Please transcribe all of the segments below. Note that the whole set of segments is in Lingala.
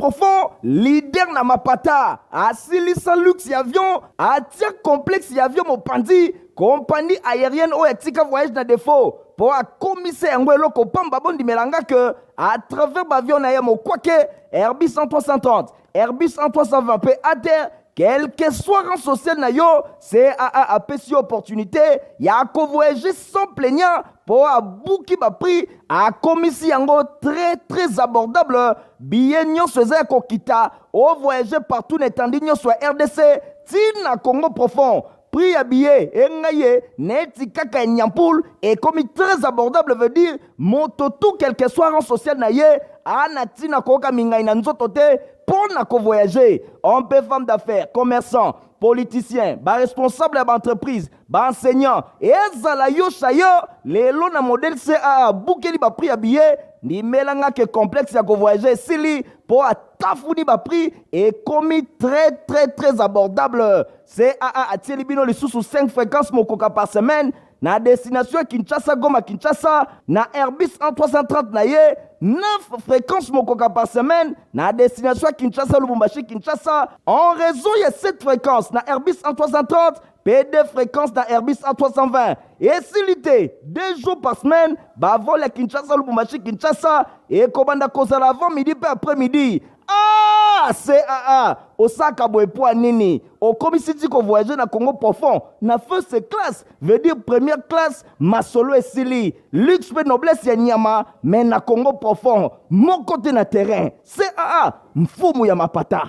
Profond, leader na mapata, asilisa luxe avion, atia complexe avion mopandi, compagnie aérienne ou etika voyage na défaut. Pour a commissaire Ngwelo Kopamba Bondi Melanga que à travers l'avion na yamo kwake Airbus en 330, Airbus en 320 pe adhère quel que soit rang social na yo, c'est à pessi opportunité, ya ko voyager sans plaignant pour a bouki ba prix a commissi yango très abordable billet nyon soza ko kita au voyager partout n'étendue nyon soit RDC tina Congo profond. Prix à billet, engaye, neti kaka nyampoul, et comme très abordable veut dire, moto tout quel que soit rang social na ye, anati na koka mingai na nzotote, pour na ko voyager. On peut femme d'affaires, commerçant, politicien, ba responsable d'entreprise, ba enseignant, et zala yo chayo, les lots na modèle CA, boukeli ba prix à billet, ni melanga que complexe ya ko voyager, sili, pour a tafouni ba prix, et commis très abordable. CAA a Tielibino les sous 5 fréquences mokoka par semaine, na destination Kinshasa Goma Kinshasa, na Airbus en 330 na ye, 9 fréquences mokoka par semaine, na destination Kinshasa Lubumbashi Kinshasa, en réseau il y a 7 fréquences, na Airbus en 330, P2 fréquences na Airbus en 320. Et silité, 2 jours par semaine, bah vol à Kinshasa Lubumbashi Kinshasa, et Kobanda Kozala avant midi puis après-midi. Ah, CAA, Osaka Boepo Nini, au commissaire qu'on voyage na Congo profond, na first class, veut dire première classe, Masolo et Sili, luxe et noblesse ya Nyama, mais na Congo profond, mon côté na terrain, CAA, mfumu ya mapata.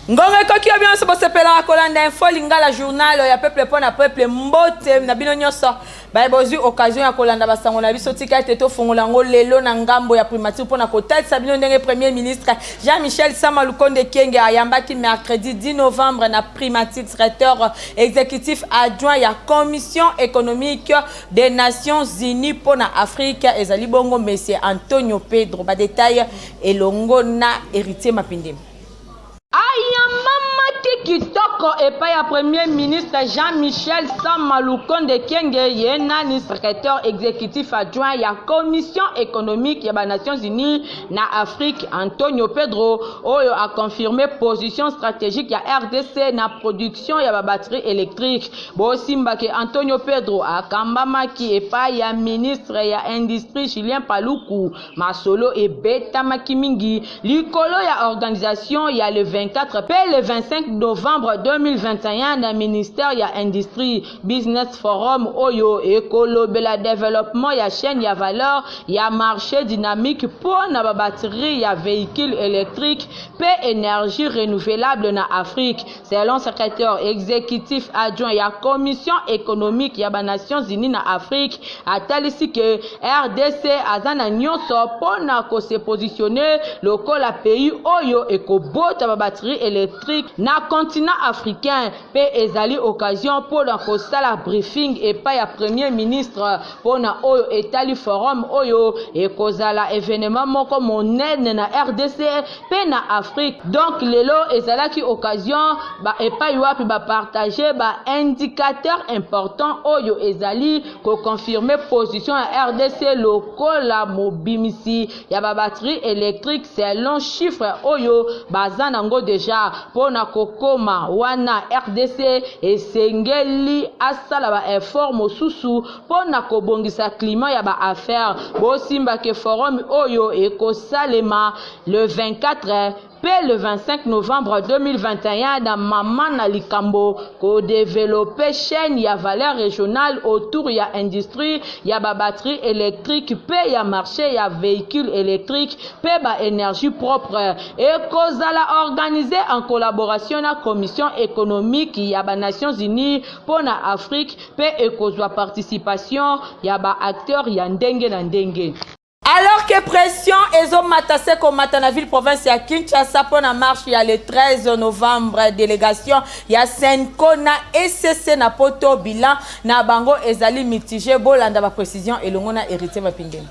Ngongé koki bien se passe pela kolanda info lingala journal ya peuple pour na peuple mbote na bino nyoso ba bozu occasion ya kolanda basango na biso tika teto fongola ngo lelo na ngambo ya primature pour na kotatisa bino ndenge premier ministre Jean-Michel Sama Lukonde Kenge ayambaki mercredi 10 novembre na primature directeur exécutif adjoint ya commission économique des Nations Unies pour na Afrique ezali bongo monsieur Antonio Pedro ba détail elongo na héritier Mapinde. Kitoko et pas premier ministre Jean-Michel Sama Lukonde Kenge yenani secrétaire exécutif adjoint ya commission économique ya ba Nations Unies na Afrique Antonio Pedro oyo a confirmé position stratégique ya RDC na production ya ba batterie électrique bosimba ke Antonio Pedro akambamaki et pas ya ministre ya industrie Julien Paluku Masolo et Beta Makimingi likolo ya organisation ya le 24 p le 25 novembre 2021 na ministère ya industrie business forum oyo ekolobela développement ya chaîne ya valeur ya marché dynamique pour na ba batterie ya véhicule électrique pe énergie renouvelable na Afrique selon secrétaire exécutif adjoint ya commission économique ya ba Nations Unies na Afrique atalisi que RDC azana nyonso pona ko se positionner lokola pays oyo ekobota ba batterie électrique na continent africain pe ezali occasion pour la kosala briefing et pas ya premier ministre pour na oyo etali forum oyo et kozala événement moko monene na RDC pe na Afrique donc lelo ezalaki occasion ba et pas yoapi ba partager ba indicateur important oyo ezali ko confirmer position ya RDC lokola mobimisi ya ba batterie électrique selon chiffre oyo bazanango déjà pour na kokoma wana RDC esengeli asala ba effort mosusu pona kobongisa climat ya ba affaire bosimba ke forum oyo ekosalema le 24 le 25 novembre 2021 dans Mamana Likambo ko développer chaîne ya valeur régionale autour ya industrie ya ba batterie électrique pe ya marché ya véhicule électrique pe ba énergie propre et kozala organisé en collaboration na commission économique ya ba Nations Unies pour na Afrique pe ekozwa participation ya ba acteurs ya ndenge na ndenge. Alors que pression ezo matase ko matana ville province ya Kinshasa pour na marche ya le 13 novembre délégation ya Senko na SCC na poto bilan na bango ezali mitigé bolanda ba précision elongo na héritier Mapinde.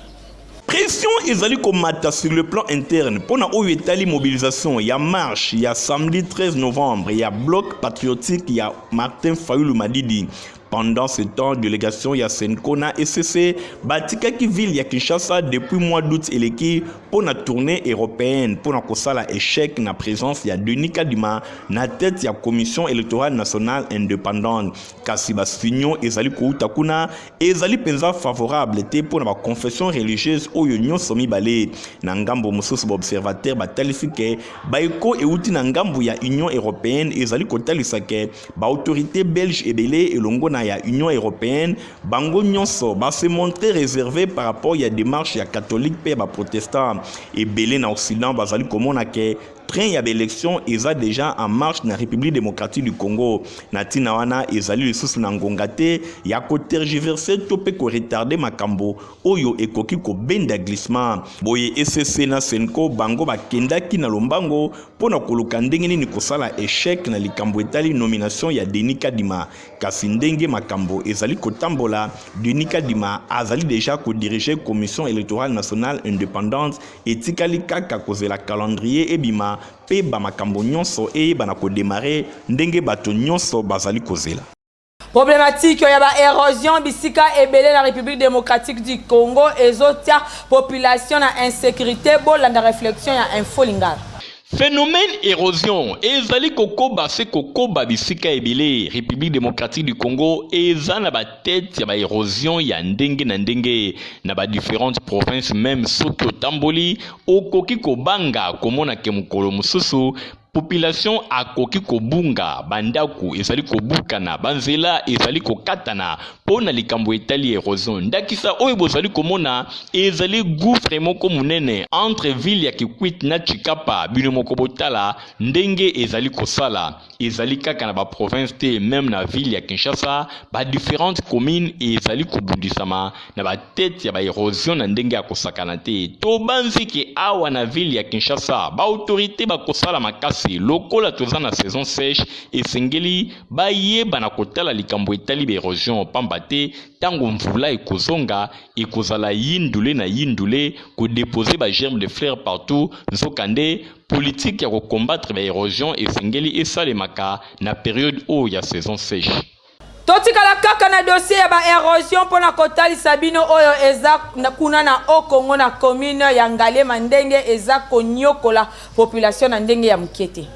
Pression ezali komata sur le plan interne pour na oyo etali mobilisation ya marche ya samedi 13 novembre ya bloc patriotique ya Martin Fayulu Madidi Pendant ce temps, délégation ya Senko na SCC batika ki ville ya Kinshasa depuis mois d'août eleki pour na tournée européenne pour na kosala échec na présence ya Denis Kadima na tête ya commission électorale nationale indépendante. Kasi basinyo ezali kouta kuna ezali penza favorable te pour na ba confession religieuse oyo nyonso mibale na ngambo mosusu ba observateur batalisi ke baiko euti na ngambo ya Union européenne ezali kotalisa ke ba autorité belge ebele elongo na ya Union européenne bango nyonso ba se montrer réservé par rapport ya démarche ya catholique pe ba protestant ebele na occident bazali komona ke train ya élection eza déjà en marche na République démocratique du Congo na tina wana ezali lisusu na ngonga te ya ko tergiverser to pe ko retarder makambo oyo ekoki ko benda glissement boye SCC na Senko bango bakendaki na lombango pona koluka ndenge nini kosala échec na likambo etali nomination ya Denis Kadima kasi ndenge makambo ezali kotambola Denis Kadima azali déjà ko diriger commission électorale nationale indépendante etikali kaka kozela calendrier ebima pe ba makambo nyonso e bana ko démarrer ndenge bato nyonso bazali kozela. Problématique ya ba érosion bisika ebele na République démocratique du Congo ezotia population na insécurité bolanda réflexion ya info lingala. Phénomène érosion ezali kokoba se kokoba bisika ebele République démocratique du Congo eza na ba tête ya ba érosion ya ndenge na ndenge na ba différentes provinces même soki otamboli okoki kobanga komona ke mokolo mosusu population akoki kobunga bandaku ezali kobukana banzela ezali kokatana pona likambo etali érosion ndakisa oyo bozali komona ezali gouffre moko munene entre ville ya Kikwit na Chikapa bino moko botala ndenge ezali kosala ezali kaka na ba province te même na ville ya Kinshasa ba différentes communes ezali kobundisama na ba tête ya ba érosion na ndenge ya kosakana te to banziki awa na ville ya Kinshasa ba autorité ba kosala makasi lokola toza na saison sèche esengeli bayeba na kotala likambo etali l'érosion pamba te tango mvula ekozonga ekozala yindule na yindule ko déposer ba germe de fleurs partout nzokande politique ya ko combattre ba érosion esengeli esalemaka na période oyo ya saison sèche. Totikala kaka na dossier ya ba érosion pona kotali sabino oyo eza kuna na Okongo na commune ya Ngalema ndenge eza konyokola population na ndenge ya mkete.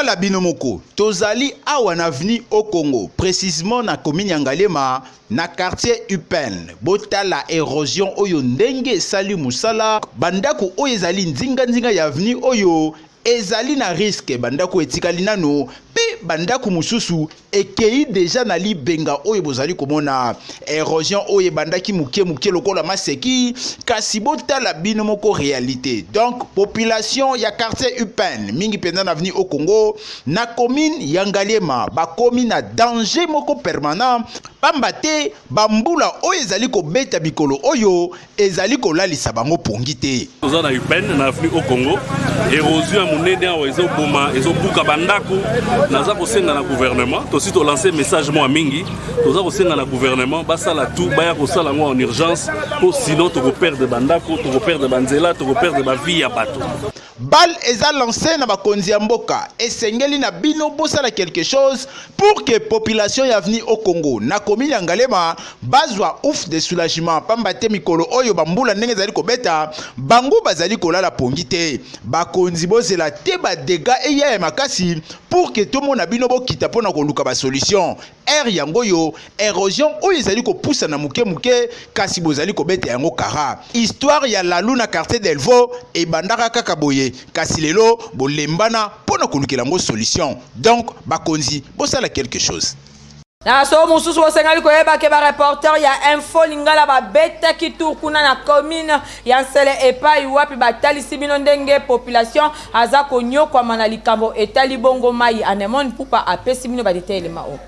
La binomoko tozali awa na avenue au Congo précisément na commune ya Ngalema na quartier Upen botala érosion oyo ndenge sali musala bandako oyo ezali nzinga ya avenue oyo ezali na risque bandako etikali nano pe bandako mususu ekei déjà na libenga oyo bozali komona érosion oyo bandaki muke lokola maseki kasi botala bino moko réalité donc population ya quartier Upen mingi penda na avenue au Congo na commune ya Ngalema bakomi na danger moko permanent pamba te bambula oyo ezali kobeta bikolo oyo ezali kolalisa bango pongi te toza na Upen na avenue au Congo érosion munene awa ezoboma ezobuka bandako naza kosenga na gouvernement tosi to lancer message mo mingi toza kosenga na gouvernement basala tout baya kosala ngo en urgence pour sinon to perdre bandako to perdre banzela to perdre ba vie ya bato. Bal eza lancé na bakonzi ya mboka esengeli na bino bosala quelque chose pour que population ya avenue au Congo na commune ya Ngalema bazwa ouf de soulagement pamba te mikolo oyo bambula ndenge zali kobeta bango bazali kolala pongi te bakonzi bozela te ba dégâts eya ya makasi pour que tout monde bino bokita pona koluka ba solution yango yo érosion oyo ezali kopusa na muke kasi bozali kobeta yango kara histoire ya Lalu na quartier Delvaux e bandaka kaka boye kasi lelo bolembana pona kolukela ngo solution donc bakonzi bosala quelque chose. Na so mususu osengali koyeba ke ba reporter ya info lingala ba beta kitu kuna na commune ya Nsele epai wapi batalisi bino ndenge population aza konyokwa mana likambo etali bongo mai anemon pupa apesi bino ba detailema o.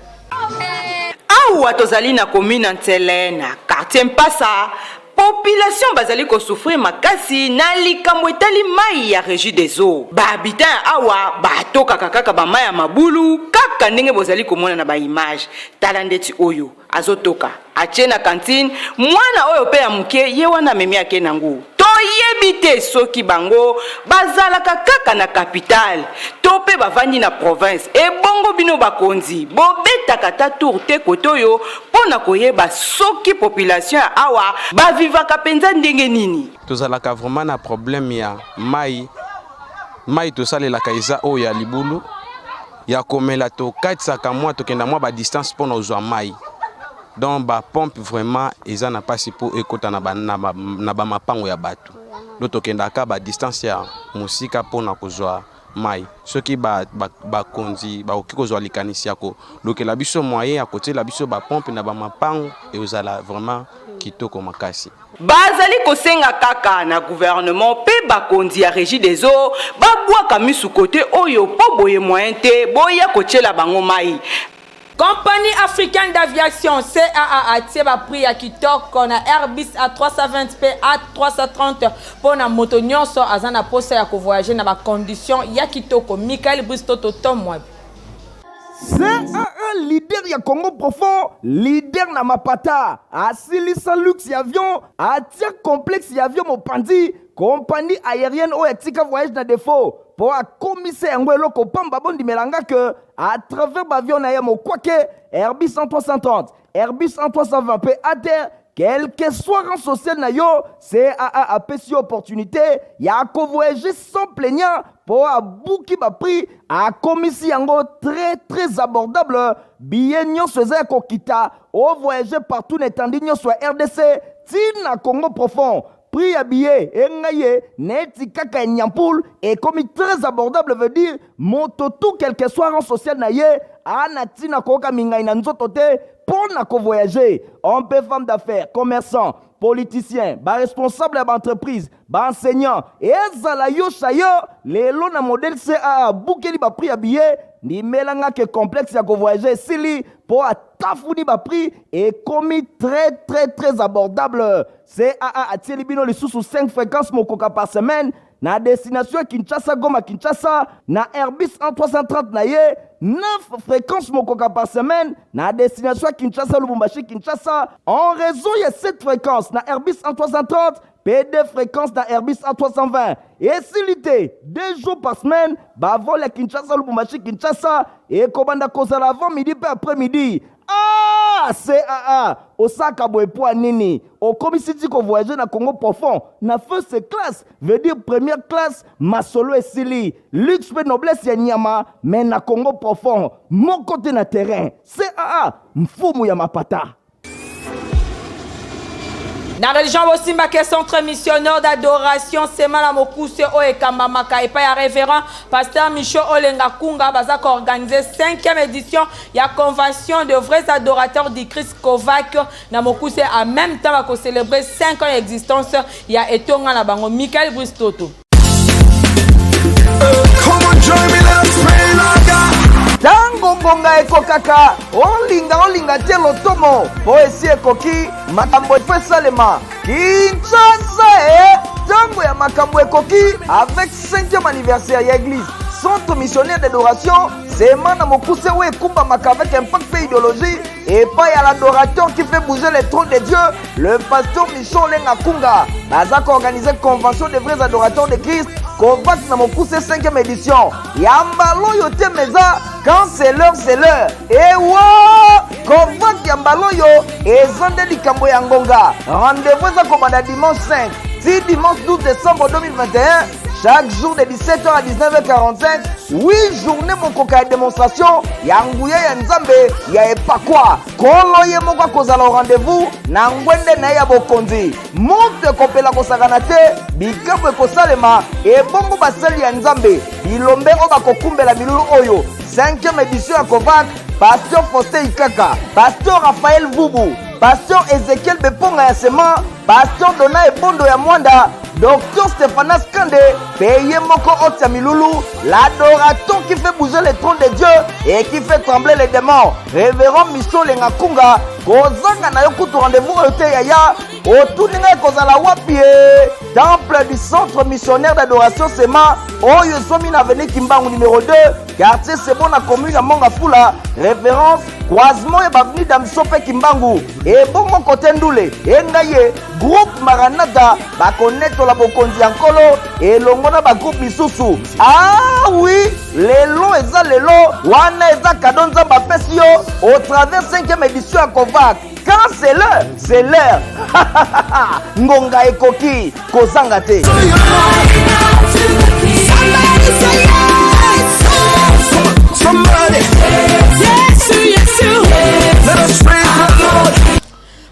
Awa tozali na commune Nsele na quartier Mpasa population bazali ko souffrir makasi na likambo etali mai ya régie des eaux ba habitant awa batoka kaka ba mai ya mabulu kaka ndenge bozali komona na ba image tala ndeti oyo azotoka atie na cantine mwana oyo pe ya muke ye wana memi ake nangu to toyebi te soki bango bazalaka kaka na capitale to mpe bavandi na province ebongo bino bakonzi bobetaka ta tour te kote oyo mpo na koyeba soki population ya awa bavivaka mpenza ndenge nini. Tozalaka vraiment na problème ya mai tosalelaka eza oyo ya libulu ya komela tokatisaka mwa tokenda mwa badistance mpo na ozwa mai. Donc ba pompe vraiment eza na pasi po ekota na bamapango ya bato. Do tokendaka ba distance ya musika mpo na kozwa mai. Soki bakonzi bakoki kozwa likanisi yako lokela biso moyen ya kotiela biso ba pompe na bamapango ezala vraiment kitoko makasi. Bazali kosenga kaka na gouvernement pe bakonzi ya régie des eaux babwaka misu kote oyo po boye moyen te boya kotiela bango mai. Compagnie africaine d'aviation CAA a tiré prix à kitoko na Airbus A320 pe A330 pour na moto nyonso azana posa ya ko voyager na ba condition ya kitoko. Michael Bristoto Tomwabi. CAA leader ya Congo profond, leader na mapata, asilisa luxe ya avion, atia complexe ya avion mopandi, compagnie aérienne o etika voyage na défaut. Pour a commissaire ngwelo ko pamba bondi melanga que à travers l'avion na yamo kwake Airbus A330, Airbus A320 pe à terre quel que soit rang social na yo, CAA a pesi opportunité ya ko voyager sans plaignant pour a bouki ba prix a commissi yango très abordable billet nyonso za ko kita o voyager partout n'étendue nyonso RDC tina Congo profond. Prix à billet, engaye, neti kaka nyampoul, et comme très abordable veut dire, moto tout quel que soit rang social naye, anatina koka mingai na nzotote, pour na ko voyager. On peut femme d'affaires, commerçant, politicien, responsable d'entreprise, enseignant, et ezala yo chayo, les lots na modèle CAA, boukeli ba prix à billet, ni melanga que complexe ya ko voyager, sili, pour a tafouni ba prix, et commis très abordable. CAA a tiré bino les sous 5 fréquences mokoka par semaine, na destination Kinshasa, Goma, Kinshasa, na Airbus A330 na ye, 9 fréquences mokoka par semaine, na destination Kinshasa, Lubumbashi, Kinshasa, en raison de 7 fréquences na Airbus A330, P2 fréquences na Airbus A320. Et s'il 2 jours par semaine, vol à Kinshasa, Lubumbashi, Kinshasa, et Kobanda Kozala avant midi puis après-midi. Ah, CAA, Osaka Boepoa Nini, au commissaire qu'on voyager dans Congo profond, na first class, veut dire première classe, Masolo et Sili, luxe et noblesse ya Nyama, mais na Congo profond, mon côté na terrain, CAA, mfumu ya mapata. Na religion Bosimba ke centre missionnaire d'adoration Semala Mokuse o Ekambamaka et pa ya révérend pasteur Micho Olenga Kunga bazaka organisé 5e édition ya convention de vrais adorateurs du Christ Kovac na Mokuse en même temps va célébrer 5 ans d'existence ya etonga na bango Michael Bristoto. Tango ngonga ekokaka olinga tie lotomo po esi ekoki makambo efo salema Kinshasa tango ya makambo ekoki avec 5e anniversaire ya église centre missionnaire d'adoration Semana Mokuse où écoute avec impact et idéologie et pas à l'adorateur qui fait bouger les trônes de Dieu, le pasteur Michel Olenga Kunga. Bazak a organisé convention des vrais adorateurs de Christ, Kovac na Mokuse 5e édition. Yambalo yote meza, quand c'est l'heure, c'est l'heure. Et wa Kovac Yambalo yo, et Zande Likambo Yangonga. Rendez-vous à Komanda dimanche 5, si dimanche 12 décembre 2021. Chaque jour de 17h à 19h45, 8 journées mon coca de démonstration, Yangouya Yanzambe, ya epakwa. Kolo ye moko kozala au rendez-vous, na ngwende na ya bokonzi. Monte kopela kosaganate, bikabo kosalema, e bongo basali ya Nzambe, bilombe o bakokumbela milulu oyo. 5e édition ya Kovac, Pasteur Faustin Ikaka, Pasteur Raphaël Vubu, Pasteur Ezekiel Beponga ya Sema, Pasteur Dona Ebondo ya Mwanda, Docteur Stéphanas Kande, Peye Moko Otia Milulu, l'adorateur qui fait bouger les trônes de Dieu et qui fait trembler les démons. Révérend Michel Olenga Kunga, Kozanga na yokutu rendez-vous ote yaya, otuninga kozala wapie, temple du centre missionnaire d'adoration Sema, Oyo Somi na avenue Kimbangu numéro 2, quartier Sebona commune à Mongafula, référence croisement ya baveni Damsope Kimbangu ebongo kote ndule engaye groupe Maranatha bakonetola bokonzi ya nkolo elongo na bagroupe misusu. Ah oui, lelo eza lelo wana eza kado nzambe apesi yo au travers 5e édition ya Kovac. Quand c'est l'heure ngonga ekoki kozanga te.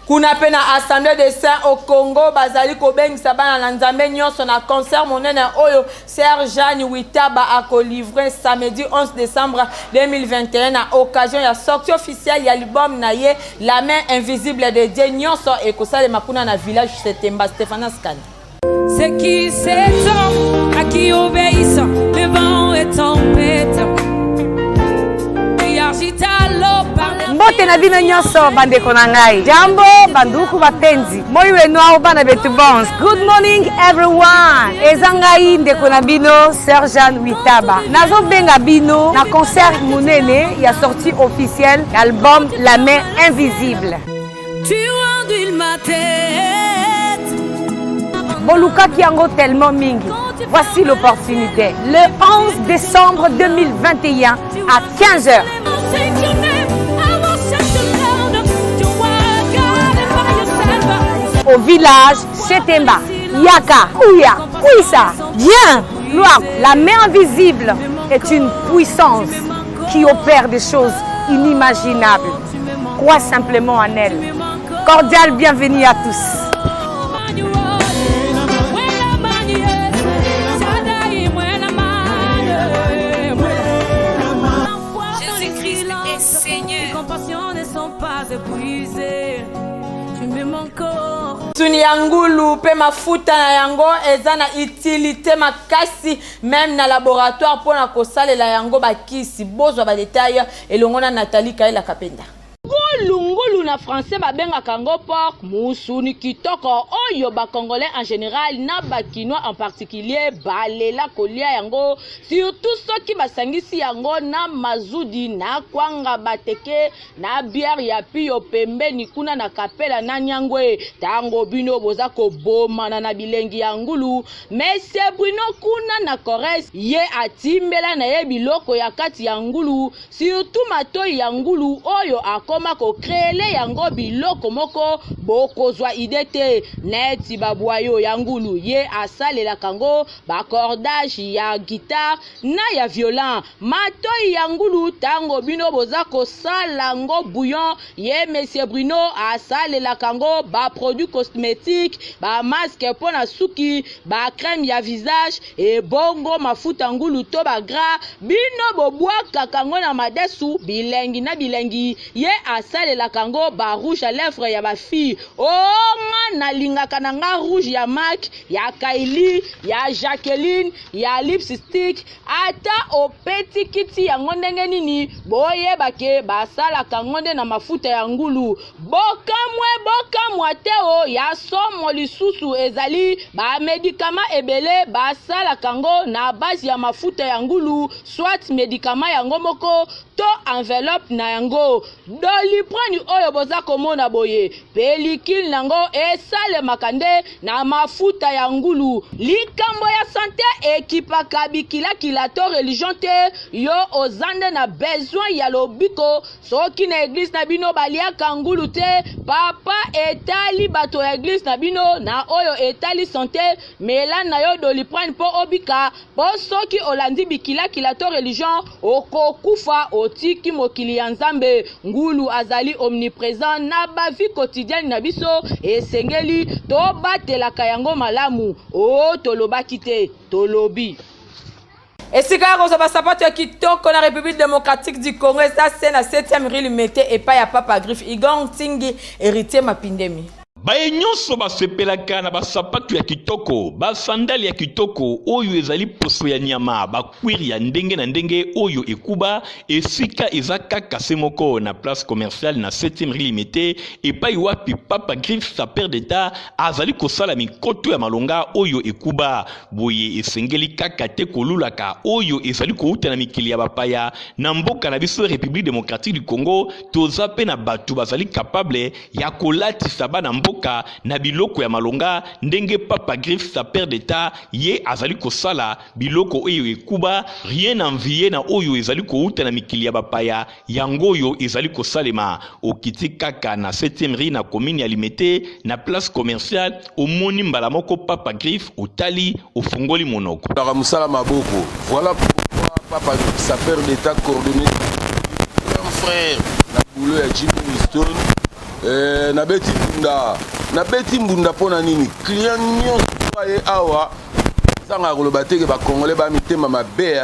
Kuna pe na assemblée des saints au Congo bazali kobengisa bana na nzambe nyonso na concert monene oyo Sœur Jeanne Witaba a livré samedi 11 décembre 2021 à occasion ya sortie officielle ya album na ye La main invisible de Dieu nyonso e kosale makuna na village Setemba. Stéphane Skani. C'est qui cet homme à qui obéissent le vent et tempête et agita l'eau par les... Mbote na bino nyonso bandeko na ngai. Jambo banduku bapenzi. Moi wenu ao bana betu bons. Good morning everyone. Ezangai ndeko na bino Sœur Jeanne Witaba. Nazo benga bino na concert monene ya sortie officielle album La main invisible. Tu enduis ma tête. Boluka Kiango tellement mingi. Voici l'opportunité. Le 11 décembre 2021 à 15h. Au village Setemba, Yaka, Kouya, Kouissa, viens, gloire. La main invisible est une puissance qui opère des choses inimaginables. Crois simplement en elle. Cordial bienvenue à tous. Jésus-Christ est Seigneur. Tes compassions ne sont pas épuisées. Tu m'aimes encore. Tuni yangulu pe mafuta na yango eza na utilité makasi même na laboratoire pour na kosalela yango bakisi bozwa ba détails elongo na Nathalie Kaela Kapenda. Ngulu na français babenga kango pork musuni kitoko oyo ba congolais en général na ba kinois en particulier balela kolia yango surtout ceux qui basangisi yango na mazudi na kwanga bateke na bière ya pio pembeni kuna na kapela na nyangwe tango bino boza ko bomana na bilengi ya ngulu Monsieur Bruno kuna na Corrèze ye atimbela na ye biloko ya kati ya ngulu surtout matoi ya ngulu oyo akoma ko créer yango biloko moko bokozwa idete neti babwayo ya ngulu ye asalela kango ba cordage ya guitare na ya violon matoi ya ngulu tango bino boza ko sala ngo bouillon ye Monsieur Bruno asalela kango ba produits cosmétiques ba masque pona suki ba crème ya visage e bongo mafuta ngulu to ba gras bino bobwaka kango na madesu bilengi na bilengi ye asalela kango ba rouge à lèvres ya ba fille nga na lingaka na nga rouge ya Mac ya Kylie ya Jacqueline ya lipstick ata o petit kiti ya ndenge nini boye bake basala kangonde na mafuta ya ngulu bokamwe teo ya somo lisusu ezali ba médicament ebele basala kango na base ya mafuta ya ngulu soit médicament yango moko to enveloppe na yango Doliprane oyo boza komona boye pellicule nango esale makande na mafuta ya ngulu likambo ya santé ekipaka bikila to religion te yo ozande na besoin ya lobiko soki na église na bino baliaka ngulu te papa etali bato ya église na bino na oyo etali santé mela na yo Doliprane po obika po soki olandi bikila to religion okokufa otiki mokili ya nzambe ngulu azali omniprésent na ba vie quotidienne na biso esengeli to batelaka yango malamu o tolobaki te tolobi. Esika kozoba sapato ya kitoko na République démocratique du Congo ça c'est na 7e rue Limete et pas ya Papa Griffe Igong Tingi héritier Mapindemi. baye nyonso basepelaka na basapatu ya kitoko, basandali ya kitoko oyo ezali poso ya nyama, bakwiri ya ndenge na ndenge oyo ekuba esika eza kaka se moko na place commerciale na 7e rue Limité epai wapi Papa Griff sa père d'état azali kosala mikoto ya malonga oyo ekuba boye esengeli kaka te kolulaka oyo ezali kouta na mikili ya bapaya na mboka na biso République démocratique du Congo. Toza pe na batu bazali capable ya kolatisa bana mboka na biloko ya malonga ndenge Papa Griff sa père d'état ye azali kosala biloko oyo ekuba rien envié na oyo ezali kouta na mikili ya bapaya yango oyo ezali kosalema okiti kaka na 7e rue na commune ya Limité na place commerciale omoni mbala moko Papa Griff otali ofungoli monoko la musala maboko. Voilà pourquoi Papa Griff sa père d'état coordonné un frère na boulot ya Jimmy Winston na beti mbunda pona nini client nyonso ye awa zanga koloba teke ba congolais ba mitema mabe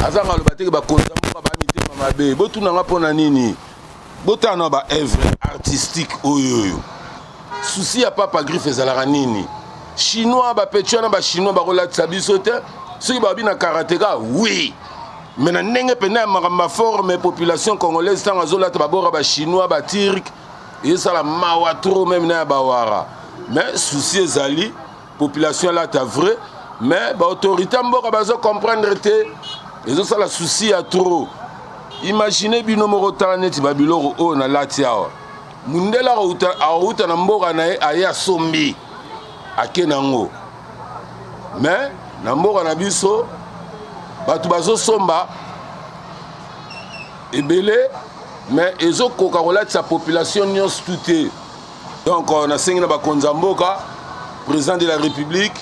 azanga koloba teke ba konzambo ba mitema mabe botuna nga pona nini botana ba œuvre artistique oyoyo souci ya Papa Griff ezalaka nini chinois ba petchana ba chinois ba kolatisa biso te soki ba bina karateka oui mais na ndenge pena makamba forme population congolaise tanga zolata ba bora ba chinois ba turc et ça la mawa trop même na bawara mais souci ezali population là ta vrai mais ba autorité mboka bazo comprendre te ezo ça la souci à trop. Imaginez bino moko taneti ba biloko o na lati awa mundela auta na mboka na aya sombi akenango mais na mboka na biso batu bazo somba ebele mais ezo koka kolatisa population nyonso tout. Donc on a sengi na bakonza mboka président de la République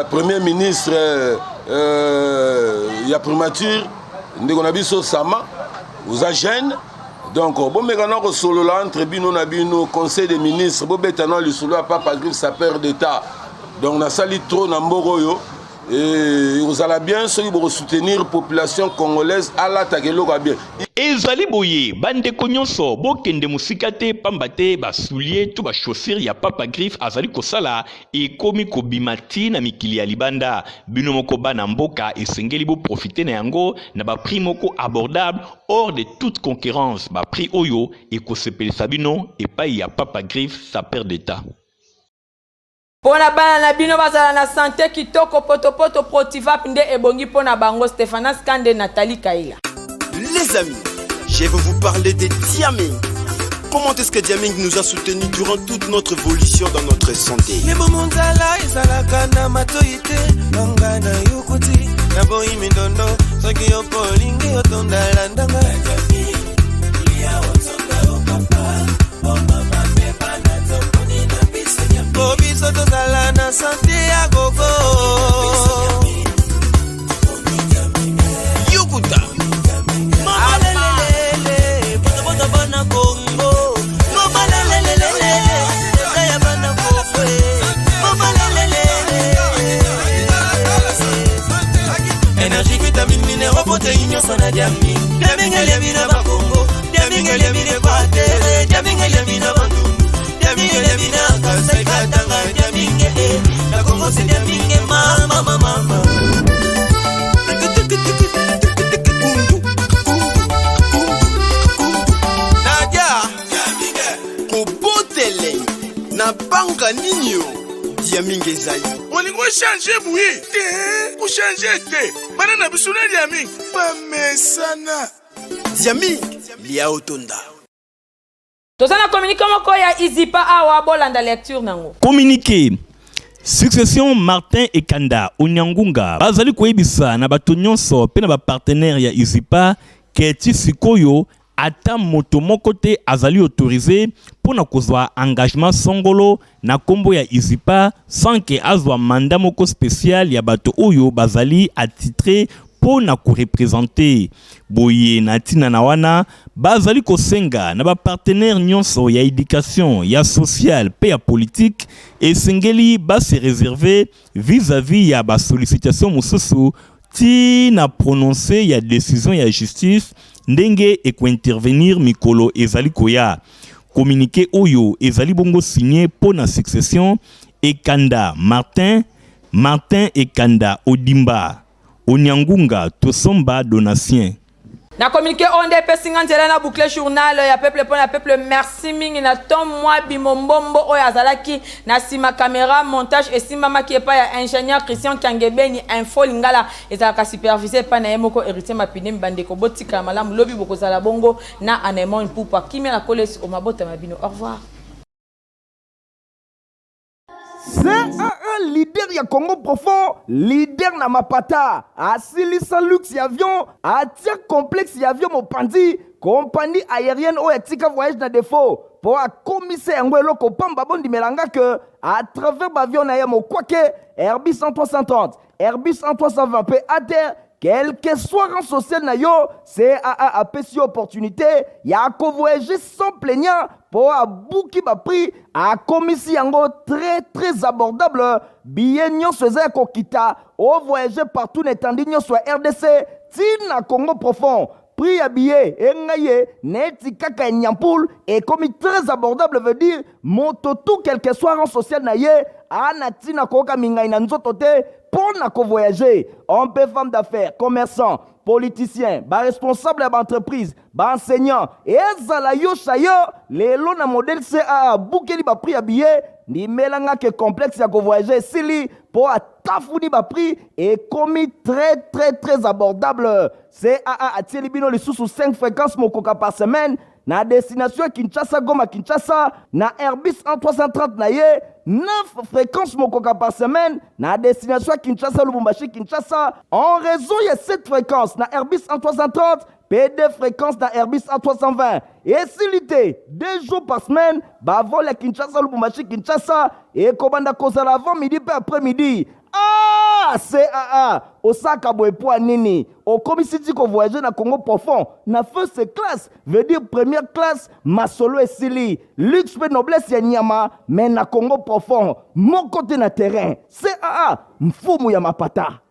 premier ministre ya primature ndeko na biso sama aux agènes. Donc bon mekana ko solo la entre bino na bino conseil des ministres bo betana le solo à Papa Griff sa père d'état. Donc na sali trop na mboko yo et vous allez bien ceux qui vont soutenir population congolaise à la takeloko bien. Ezali boye bande konyonso bokende musika te pambate basoulier tout ba chaussure ya Papa Griff azali kosala e komi kobimati na mikili ya libanda bino moko bana mboka esengeli bo profiter na yango na ba prix moko abordable hors de toute concurrence ba prix oyo e kosepelisa bino epai ya Papa Griff sa père d'état. Pona bana na bino bazala na santé kitoko poto protivap nde ebongi pona bango Stéphanas Kande Nathalie Kaila. Les amis, je vais vous parler de Diaming. Comment est-ce que Diaming nous a soutenus durant toute notre évolution dans notre santé? Na banga ninyo Diaming ezali olingo changer bouye te ou changer te bana na bisuna Diaming pas mesana Diaming lia otonda tozana communiqué moko ya Izipa awa bolanda lecture nango communiqué Succession Martin Ekanda Onyangunga bazali koyebisa na bato nyonso pe na ba partenaire ya Izipa keti sikoyo ata moto moko te azali autorisé pour na kozwa engagement songolo na kombo ya Izipa sans que azwa mandat moko spécial ya bato oyo bazali atitré pour na ko représenter boye na tina na wana bazali kosenga na ba partenaire nyonso ya éducation ya social pe ya politique et sengeli ba se réserver vis-à-vis ya ba sollicitation mususu ti na prononcer ya décision ya justice ndenge et ko intervenir mikolo ezali koya communiqué oyo ezali bongo signé pour la succession Ekanda Martin Ekanda Odimba Onyangunga Tosomba Donatien. Na communiqué onde pesinga nzela na boucle journal ya peuple pour na peuple merci mingi na tom moi bimombombo oyo azalaki na sima caméra montage esimama ki epa ya ingénieur Christian Kangebeni info lingala ezalaka supervisé pa na yemoko héritier mapine mbandeko botika malamu lobi bokozala bongo na anemon poupa kimia na kolesi o mabota mabino au revoir. C'est un leader ya Congo profond, leader na mapata, asilisa luxe ya avion, atia complexe ya avion mopandi, compagnie aérienne ou etika voyage na défaut, pour a commissaire yango eloko pamba bondi melanga que à travers l'avion na yemo kwake Airbus 330, Airbus 320 pe à terre, quel que soit rang social na yo, CAA a pesi opportunité, ya ko voyager sans plaignant pour a bouki ba prix a commissi yango très abordable. Billet nyonso eza kokita o voyager partout n'étendue nyonso RDC, tina Congo profond. Prix ya billet engaye neti kaka nyampoul et comme très abordable veut dire moto tout quel que soit rang social na ye ana tina koka mingai na nzoto te pour na ko voyager. On peut femme d'affaires, commerçant, politicien, ba responsable d'entreprise, ba enseignant et ezala yo chayo lelo na modèle CA boukeli ba prix ya billet ni melanga ke complexe ya ko voyager sili pour atafuni ba prix et commis très abordable. CAA a tieli bino lisusu 5 fréquences mokoka par semaine na destination Kinshasa Goma Kinshasa na Airbus 330 na ye 9 fréquences mokoka par semaine na destination Kinshasa Lubumbashi Kinshasa en raison de 7 fréquences na Airbus 330 P2 fréquences na Airbus 320 et silité 2 jours par semaine ba vol à Kinshasa Lubumbashi Kinshasa et kobanda kozala avant midi pe après midi. Ah, CAA, Osaka Boepoa Nini, au commissaire ko voyager na Congo profond, na first class, veut dire première classe, Masolo et Sili, luxe pe noblesse ya Nyama, mais na Congo profond, mon côté na terrain, CAA, mfumu ya mapata.